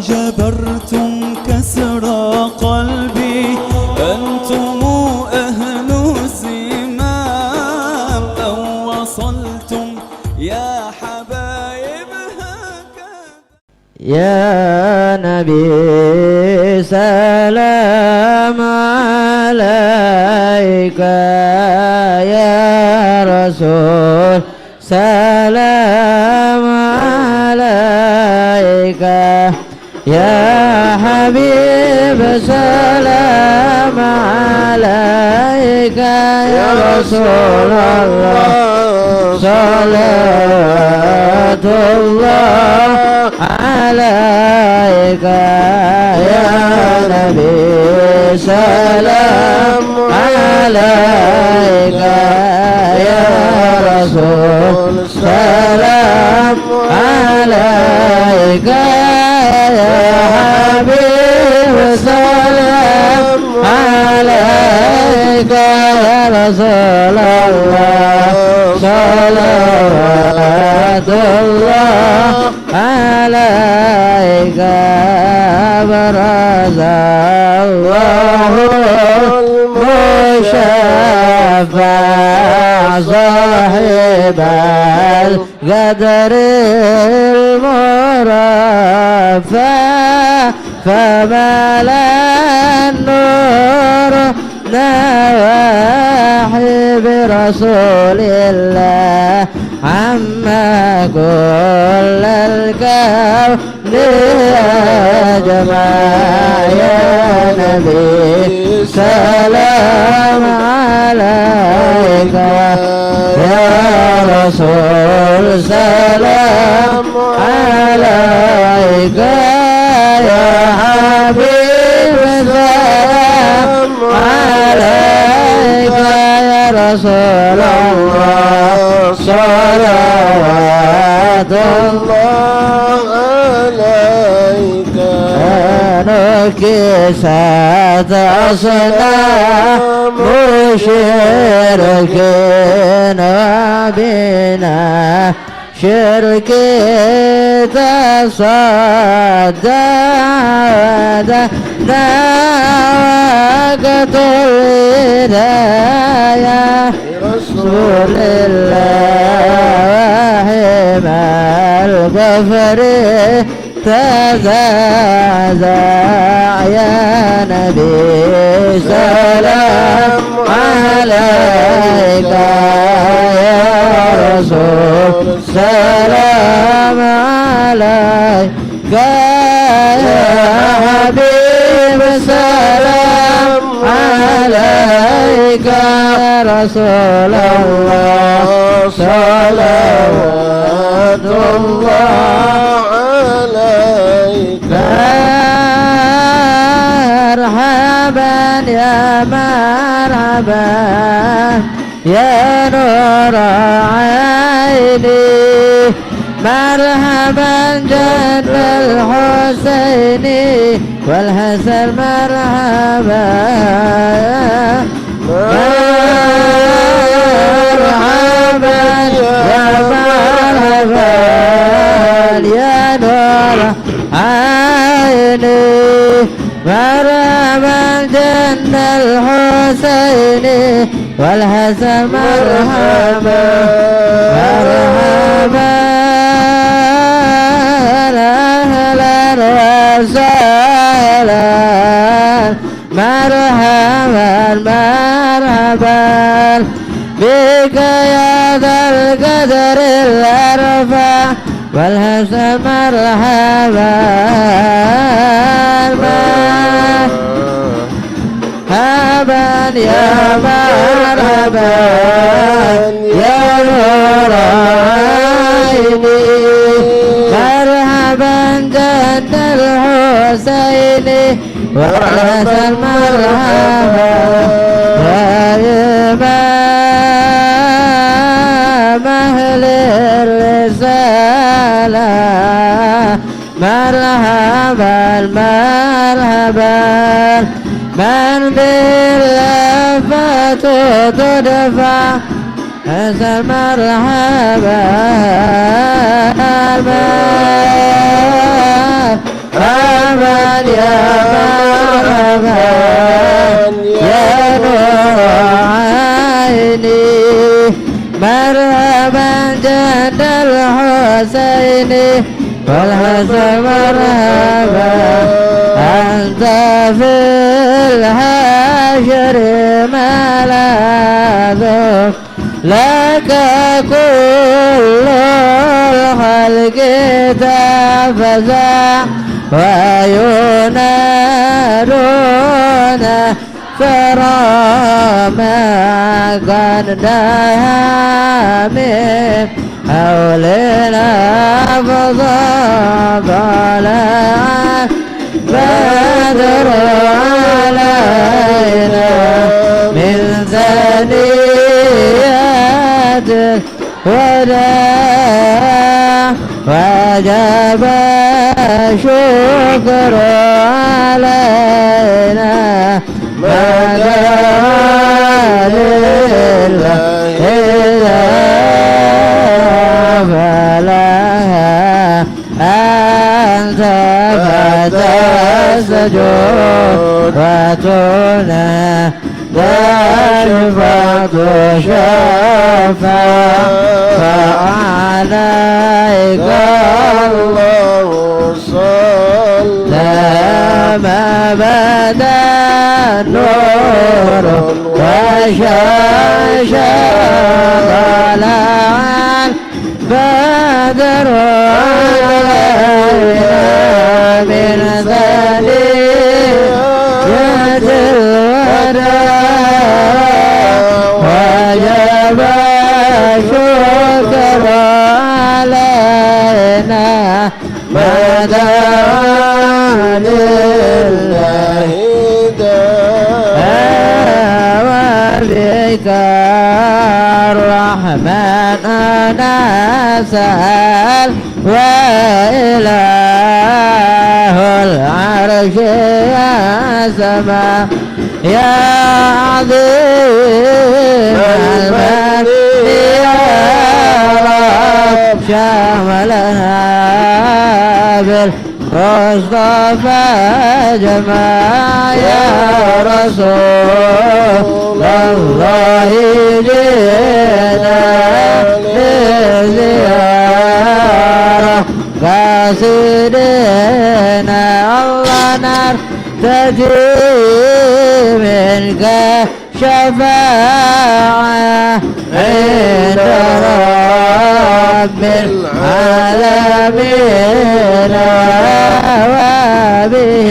جبرتم كسر قلبي، أنتم أهل الزمام، أو وصلتم يا حبايب هكذا. يا نبي سلام عليك، يا رسول سلام عليك، يا حبيب سلام عليك، يا رسول الله صلاة الله عليك، يا نبي سلام عليك، يا رسول سلام عليك، يا حبيب سلام عليك، يا رسول الله صلوات الله عليك. برز الله المشفع صاحب القدر المرفع، فملا النور نواحي برسول الله، عما كل الكون أجمع. يا نبي سلام عليك، يا رسول سلام عليك، يا حبيب سلام عليك، يا رسول الله صلوات الله عليك. نكست أصنام مشركين وبنا شرك تصدى وقت الهداية رسول الله ما الغفر تزعزع. يا نبي سلام عليك، يا رسول سلام عليك، يا حبيب سلام عليك، يا رسول الله صلوات الله عليك. مرحبا يا مرحبا يا نور عيني، مرحبا جد الحسين والحسن، مرحبا مرحبا يا مرحبا يا نور عيني، مرحبا جد الحسين والحسن، مرحبا مرحبا أهلا وسهلا، مرحبا مرحبا بك يا ذا القدر الأرفع والحسن، مرحبا مرحبا يا مرحبا يا نور عيني، مرحبا جد الحسين والحسن، مرحبا يا إمام أهل الرسالة، مرحبا مرحبا من باللفات تدفع، حسن مرحبا يا مرحبا يا نور عيني مرحبا جد الحسين والحسن مرحبا أنت في الحشر ملاذ لك كل الخلق تفزع وينادون فرما قد نهى من حولنا فضل بدر علينا من ثنيات الوداع وجب شكر علينا ما دام لله فلها أنت فتسجد وتنى تشفق شفا فعليك الله صلى ما بدا نور وشاشا طلعا بدر علينا من ثنيات الوداع وجب شكر علينا ما دعا لله وبك الرحمن أنا سأل وإله العرش يا سماء يا عظيم المجد يا رب شاملها بالمصطفى جماع يا رسول الله جئنا للزيارة قاصدنا الله نار تجي منك شفاعة عند رب العالمين وبه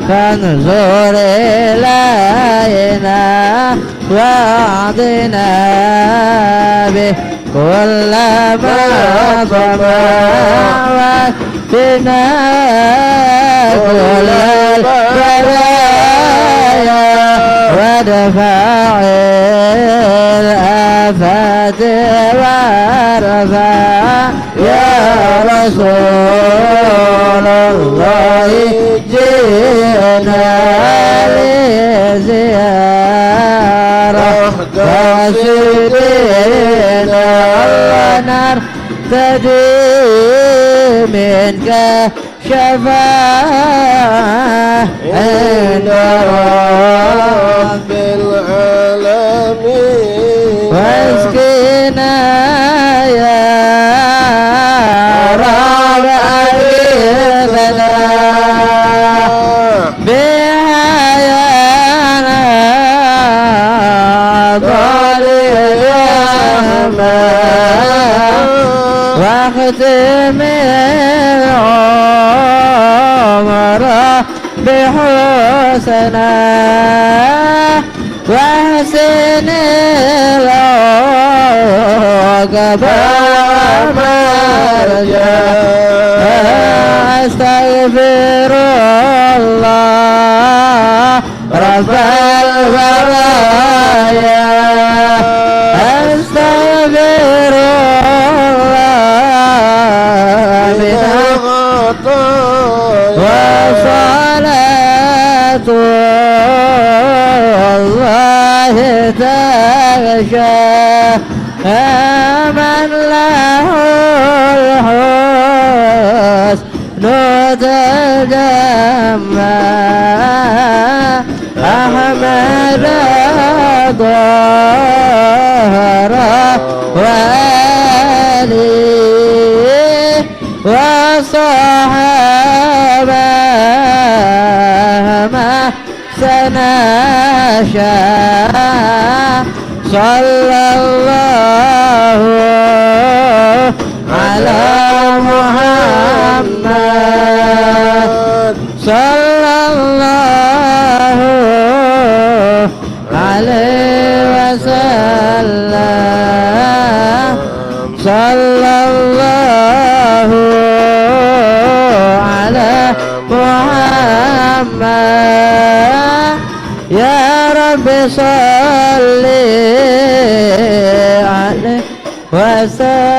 فانظر إلينا واعطنا به كل ما طمع فينا كل البلايا ودفع الآفات وارفع يا رسول الله جئنا لزيارة قاصدنا الله نرتدي منك شفاعة عند رب العالمين واسقنا يا رب أغيثنا بحيانا ضالي واختم العمر بحسنا واحسن العقبى مرجع استغفر الله رب البرايا استغفر الله من وصلاة الله تغشى من له الحسن تجمع أحمد ظهر وآله وصحبه ما سنشاء صلى الله على محمد صلى الله عليه وسلم صلى الله على محمد يا رب صل عليه وسلم